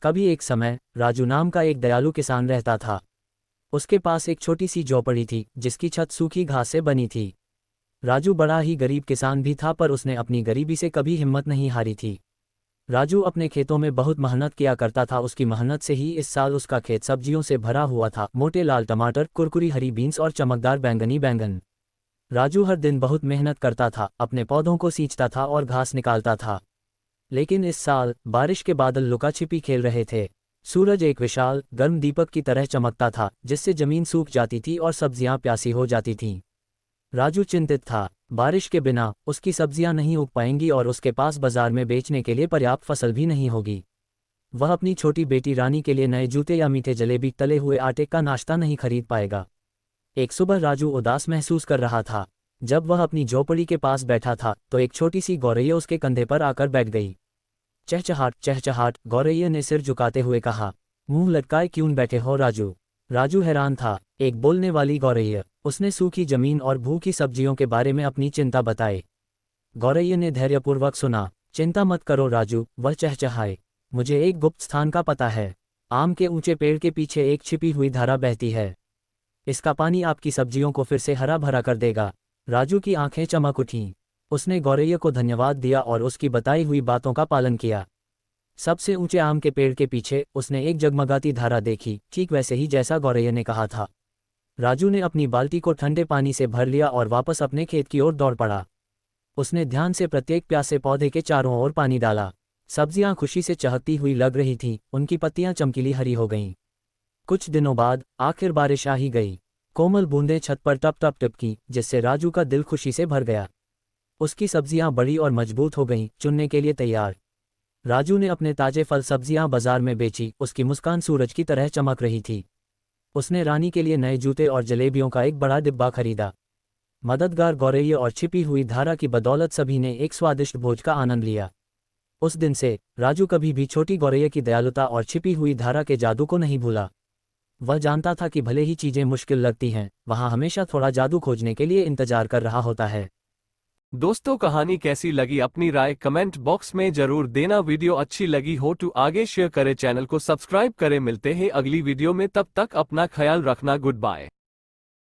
कभी एक समय राजू नाम का एक दयालु किसान रहता था। उसके पास एक छोटी सी झोपड़ी थी जिसकी छत सूखी घास से बनी थी। राजू बड़ा ही गरीब किसान भी था, पर उसने अपनी गरीबी से कभी हिम्मत नहीं हारी थी। राजू अपने खेतों में बहुत मेहनत किया करता था। उसकी मेहनत से ही इस साल उसका खेत सब्जियों से भरा हुआ था। मोटे लाल टमाटर, कुरकुरी हरी बीन्स और चमकदार बैंगनी बैंगन। राजू हर दिन बहुत मेहनत करता था, अपने पौधों को सींचता था और घास निकालता था। लेकिन इस साल बारिश के बादल लुका छिपी खेल रहे थे। सूरज एक विशाल गर्म दीपक की तरह चमकता था, जिससे जमीन सूख जाती थी और सब्जियां प्यासी हो जाती थीं। राजू चिंतित था। बारिश के बिना उसकी सब्जियां नहीं उग पाएंगी और उसके पास बाजार में बेचने के लिए पर्याप्त फसल भी नहीं होगी। वह अपनी छोटी बेटी रानी के लिए नए जूते या मीठे जलेबी, तले हुए आटे का नाश्ता नहीं खरीद पाएगा। एक सुबह राजू उदास महसूस कर रहा था। जब वह अपनी झोपड़ी के पास बैठा था तो एक छोटी सी गौरैया उसके कंधे पर आकर बैठ गई। चहचहाट चहचहाट, गौरैया ने सिर झुकाते हुए कहा। मुंह लटकाए क्यों बैठे हो राजू? राजू हैरान था। एक बोलने वाली गौरैया। उसने सूखी जमीन और भूखी सब्जियों के बारे में अपनी चिंता बताई। गौरैया ने धैर्यपूर्वक सुना। चिंता मत करो राजू, वह चहचहाए। मुझे एक गुप्त स्थान का पता है। आम के ऊंचे पेड़ के पीछे एक छिपी हुई धारा बहती है। इसका पानी आपकी सब्जियों को फिर से हरा भरा कर देगा। राजू की आंखें चमक उठीं। उसने गौरैया को धन्यवाद दिया और उसकी बताई हुई बातों का पालन किया। सबसे ऊंचे आम के पेड़ के पीछे उसने एक जगमगाती धारा देखी, ठीक वैसे ही जैसा गौरैया ने कहा था। राजू ने अपनी बाल्टी को ठंडे पानी से भर लिया और वापस अपने खेत की ओर दौड़ पड़ा। उसने ध्यान से प्रत्येक प्यासे पौधे के चारों ओर पानी डाला। सब्जियां खुशी से चहकती हुई लग रही थीं, उनकी पत्तियां चमकीली हरी हो गईं। कुछ दिनों बाद आखिर बारिश आ ही गई। कोमल बूंदें छत पर टप टप टिपकी, जिससे राजू का दिल खुशी से भर गया। उसकी सब्जियां बड़ी और मजबूत हो गईं, चुनने के लिए तैयार। राजू ने अपने ताजे फल सब्जियां बाजार में बेची। उसकी मुस्कान सूरज की तरह चमक रही थी। उसने रानी के लिए नए जूते और जलेबियों का एक बड़ा डिब्बा खरीदा। मददगार गौरैया और छिपी हुई धारा की बदौलत सभी ने एक स्वादिष्ट भोज का आनंद लिया। उस दिन से राजू कभी भी छोटी गौरैया की दयालुता और छिपी हुई धारा के जादू को नहीं भूला। वह जानता था कि भले ही चीजें मुश्किल लगती हैं, वहां हमेशा थोड़ा जादू खोजने के लिए इंतजार कर रहा होता है। दोस्तों, कहानी कैसी लगी अपनी राय कमेंट बॉक्स में जरूर देना। वीडियो अच्छी लगी हो तो आगे शेयर करें, चैनल को सब्सक्राइब करें। मिलते हैं अगली वीडियो में, तब तक अपना ख्याल रखना। Good bye.